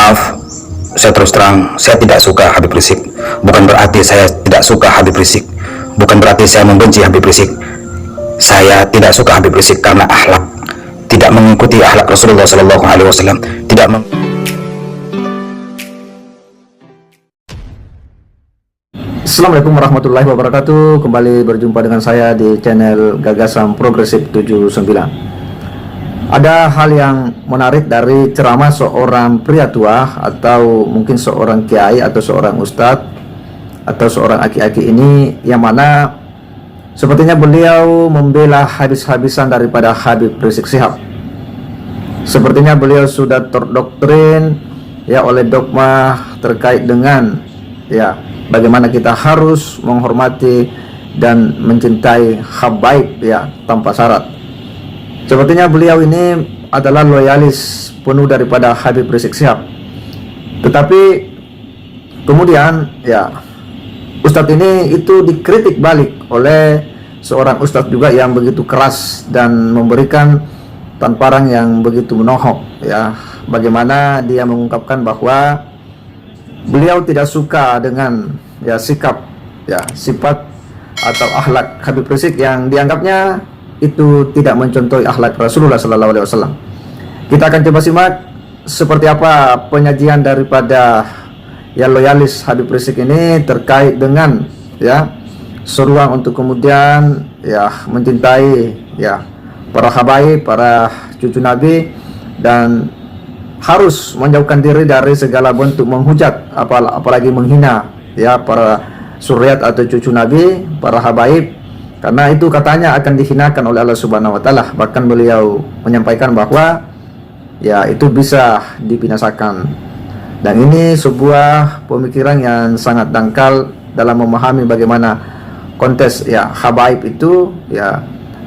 Maaf, saya terus terang, saya tidak suka Habib Rizik. Bukan berarti saya tidak suka Habib Rizik. Bukan berarti saya membenci Habib Rizik. Saya tidak suka Habib Rizik karena akhlak, tidak mengikuti akhlak Rasulullah SAW, tidak Assalamualaikum warahmatullahi wabarakatuh. Kembali berjumpa dengan saya di channel Gagasan Progresif 79. Ada hal yang menarik dari ceramah seorang pria tua, atau mungkin seorang kiai atau seorang ustadz atau seorang aki-aki ini, yang mana sepertinya beliau membela habis-habisan daripada Habib Rizik Syihab. Sepertinya beliau sudah terdoktrin ya oleh dogma terkait dengan bagaimana kita harus menghormati dan mencintai habaib tanpa syarat. Sepertinya beliau ini adalah loyalis penuh daripada Habib Rizik Syihab. Tetapi kemudian ustadz ini itu dikritik balik oleh seorang ustadz juga yang begitu keras dan memberikan tamparan yang begitu menohok bagaimana dia mengungkapkan bahwa beliau tidak suka dengan sikap sifat atau akhlak Habib Rizik yang dianggapnya itu tidak mencontohi akhlak Rasulullah SAW. Kita akan coba simak seperti apa penyajian daripada loyalis Habib Rizik ini terkait dengan seruan untuk kemudian mencintai para habaib, para cucu Nabi, dan harus menjauhkan diri dari segala bentuk menghujat apalagi menghina para suriat atau cucu Nabi, para habaib, karena itu katanya akan dihinakan oleh Allah Subhanahu wa taala. Bahkan beliau menyampaikan bahwa itu bisa dibinasakan. Dan ini sebuah pemikiran yang sangat dangkal dalam memahami bagaimana konteks habaib itu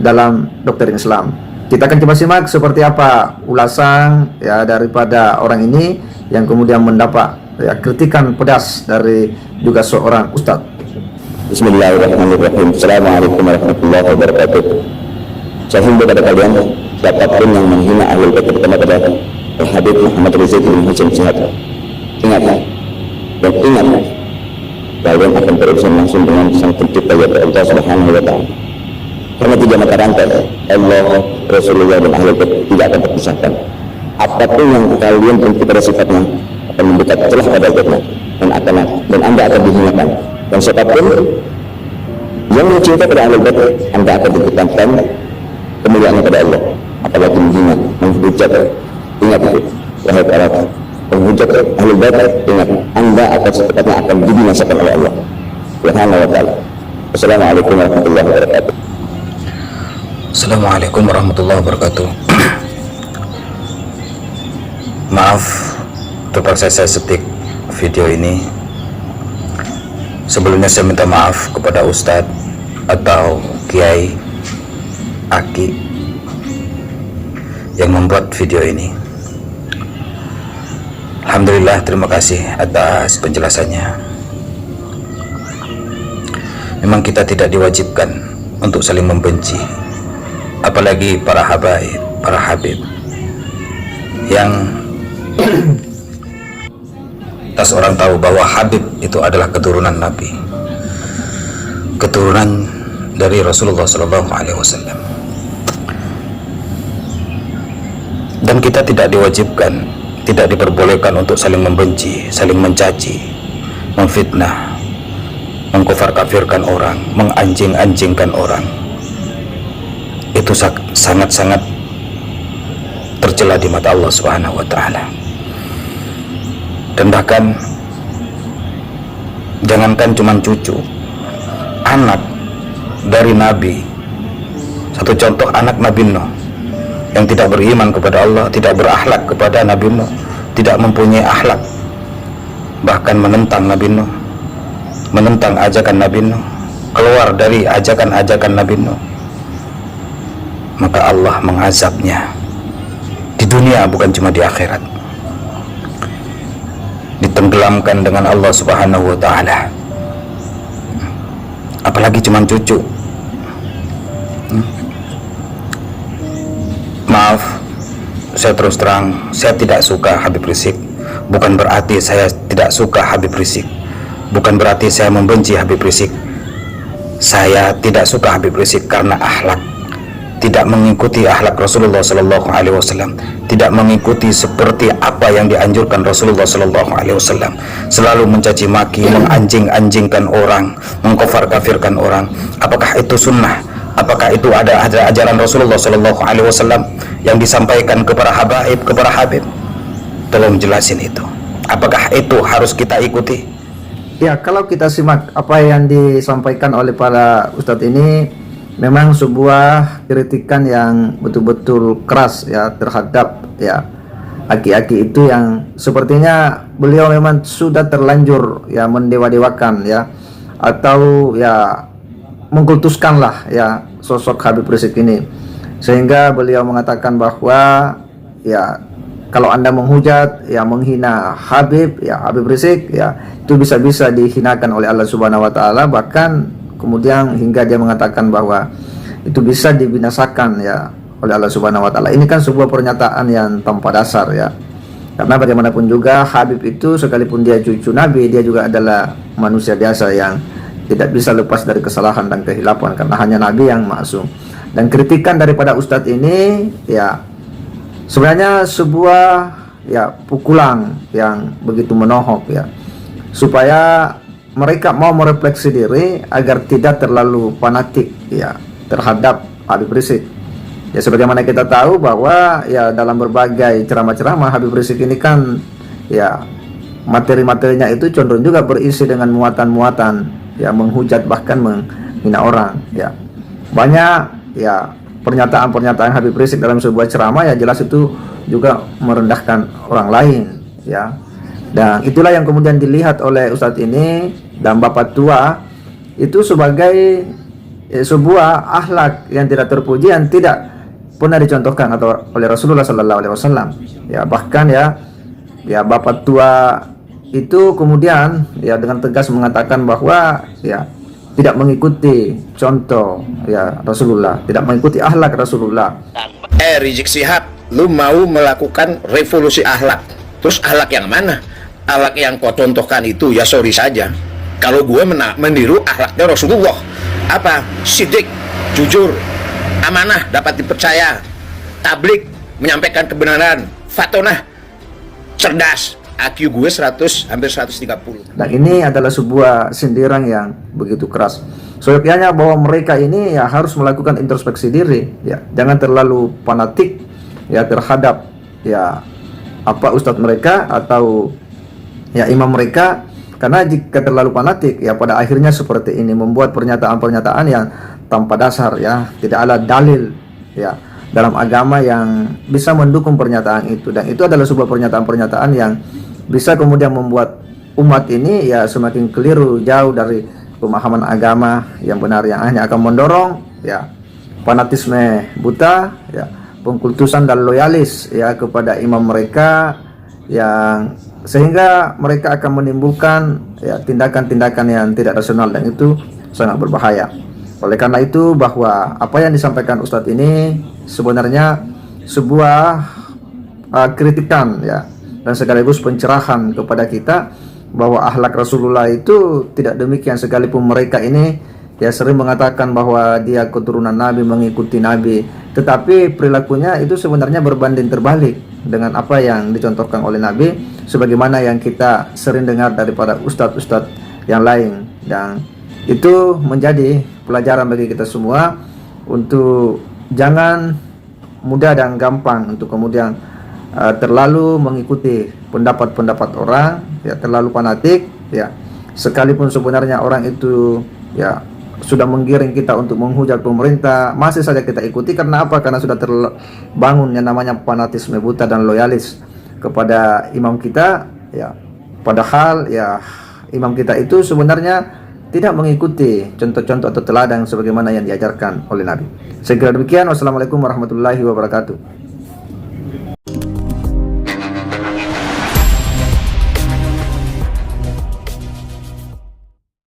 dalam doktrin Islam. Kita akan coba simak seperti apa ulasan daripada orang ini yang kemudian mendapat kritikan pedas dari juga seorang ustadz. Bismillahirrahmanirrahim. Assalamualaikum warahmatullahi wabarakatuh. Saya himbau kepada kalian, siapapun yang menghina ahlul bait, terutama pada Habib Muhammad Rizik bin Hashim Syihab, ingatlah dan ingatlah, kalian akan berurusan langsung dengan Sang Pencipta yaitu Allah Subhanahu wa taala. Karena tiga mata rantai Allah, Rasulullah dan ahlul bait tidak akan terpisahkan. Apapun yang kalian benci pada sifatnya akan mendekat celah pada baitnya dan Anda akan dihinakan. Dan siapapun yang mencintai pada ahlul bait, Anda akan diberikan kemuliaan kepada Allah. Apalagi menghina, menghujat. Ingat itu, wahai para penghujat ahlul bait, ingat, Anda akan secepatnya akan dibinasakan oleh Allah Subhanahu wa taala. Assalamualaikum warahmatullahi wabarakatuh. Assalamualaikum warahmatullahi wabarakatuh. Maaf terpaksa saya setik video ini. Sebelumnya saya minta maaf kepada ustadz atau kiai, aki yang membuat video ini. Alhamdulillah, terima kasih atas penjelasannya. Memang kita tidak diwajibkan untuk saling membenci, apalagi para habaib, para habib yang tas orang tahu bahwa Habib itu adalah keturunan Nabi, keturunan dari Rasulullah SAW. Dan kita tidak diwajibkan, tidak diperbolehkan untuk saling membenci, saling mencaci, memfitnah, mengkufar-kafirkan orang, menganjing-anjingkan orang. Itu sangat-sangat tercela di mata Allah Subhanahu wa taala. Dan bahkan jangankan cuma cucu, anak dari Nabi, satu contoh anak Nabi Nuh yang tidak beriman kepada Allah, tidak berakhlak kepada Nabi Nuh, tidak mempunyai akhlak, bahkan menentang Nabi Nuh, menentang ajakan Nabi Nuh, keluar dari ajakan-ajakan Nabi Nuh, maka Allah mengazabnya di dunia, bukan cuma di akhirat. Ditenggelamkan dengan Allah Subhanahu wa taala. Apalagi cuma cucu. Maaf, saya terus terang, saya tidak suka Habib Rizik. Bukan berarti saya tidak suka Habib Rizik, bukan berarti saya membenci Habib Rizik. Saya tidak suka Habib Rizik karena akhlak, tidak mengikuti akhlak Rasulullah Sallallahu Alaihi Wasallam, tidak mengikuti seperti apa yang dianjurkan Rasulullah Sallallahu Alaihi Wasallam, selalu mencaci maki, menganjing-anjingkan orang, mengkafir-kafirkan orang. Apakah itu sunnah? Apakah itu ada ajaran Rasulullah Sallallahu Alaihi Wasallam yang disampaikan kepada Habib? Tolong jelasin itu. Apakah itu harus kita ikuti? Ya, kalau kita simak apa yang disampaikan oleh para ustadz ini, memang sebuah kritikan yang betul-betul keras ya terhadap ya aki-aki itu yang sepertinya beliau memang sudah terlanjur ya mendewa-dewakan ya, atau ya mengkultuskan lah ya sosok Habib Rizik ini, sehingga beliau mengatakan bahwa ya kalau Anda menghujat ya menghina Habib Rizik ya itu bisa-bisa dihinakan oleh Allah Subhanahu wa taala, bahkan kemudian hingga dia mengatakan bahwa itu bisa dibinasakan ya oleh Allah Subhanahu wa taala. Ini kan sebuah pernyataan yang tanpa dasar ya. Karena bagaimanapun juga Habib itu sekalipun dia cucu Nabi, dia juga adalah manusia biasa yang tidak bisa lepas dari kesalahan dan kehilapan, karena hanya Nabi yang maksum. Dan kritikan daripada ustadz ini ya sebenarnya sebuah ya pukulan yang begitu menohok ya, supaya mereka mau merefleksi diri agar tidak terlalu fanatik ya terhadap Habib Rizik. Ya sebagaimana kita tahu bahwa ya dalam berbagai ceramah-ceramah Habib Rizik ini kan ya materi-materinya itu cenderung juga berisi dengan muatan-muatan ya menghujat bahkan menghina orang ya. Banyak ya pernyataan-pernyataan Habib Rizik dalam sebuah ceramah ya jelas itu juga merendahkan orang lain ya. Dan itulah yang kemudian dilihat oleh ustadz ini dan bapak tua itu sebagai sebuah akhlak yang tidak terpuji, yang tidak pernah dicontohkan atau oleh Rasulullah Sallallahu Alaihi Wasallam ya. Bahkan ya bapak tua itu kemudian ya dengan tegas mengatakan bahwa ya tidak mengikuti contoh ya Rasulullah, tidak mengikuti akhlak Rasulullah. Rizik Syihab, lu mau melakukan revolusi akhlak, terus akhlak yang mana? Akhlak yang kau contohkan itu ya sorry saja, kalau gue meniru akhlaknya Rasulullah. Apa? Sidik, jujur, amanah, dapat dipercaya, tablik, menyampaikan kebenaran, fatonah, cerdas. IQ gue 100, hampir 130. Dan ini adalah sebuah sindiran yang begitu keras. Seyogyanya bahwa mereka ini ya harus melakukan introspeksi diri ya, jangan terlalu fanatik ya terhadap ya apa ustadz mereka atau ya imam mereka, karena jika terlalu fanatik ya pada akhirnya seperti ini, membuat pernyataan-pernyataan yang tanpa dasar ya, tidak ada dalil ya dalam agama yang bisa mendukung pernyataan itu. Dan itu adalah sebuah pernyataan-pernyataan yang bisa kemudian membuat umat ini ya semakin keliru, jauh dari pemahaman agama yang benar, yang hanya akan mendorong ya fanatisme buta ya, pengkultusan dan loyalis ya kepada imam mereka, yang sehingga mereka akan menimbulkan ya tindakan-tindakan yang tidak rasional, dan itu sangat berbahaya. Oleh karena itu bahwa apa yang disampaikan ustadz ini sebenarnya sebuah kritikan ya, dan sekaligus pencerahan kepada kita bahwa akhlak Rasulullah itu tidak demikian, sekalipun mereka ini ya sering mengatakan bahwa dia keturunan Nabi, mengikuti Nabi, tetapi perilakunya itu sebenarnya berbanding terbalik dengan apa yang dicontohkan oleh Nabi, sebagaimana yang kita sering dengar daripada ustadz-ustadz yang lain. Dan itu menjadi pelajaran bagi kita semua untuk jangan mudah dan gampang untuk kemudian terlalu mengikuti pendapat-pendapat orang ya, terlalu fanatik ya, sekalipun sebenarnya orang itu ya sudah menggiring kita untuk menghujat pemerintah, masih saja kita ikuti. Karena apa? Karena sudah terbangun yang namanya fanatisme buta dan loyalis kepada imam kita ya, padahal ya imam kita itu sebenarnya tidak mengikuti contoh-contoh atau teladan sebagaimana yang diajarkan oleh Nabi. Saya kira demikian. Wassalamualaikum warahmatullahi wabarakatuh.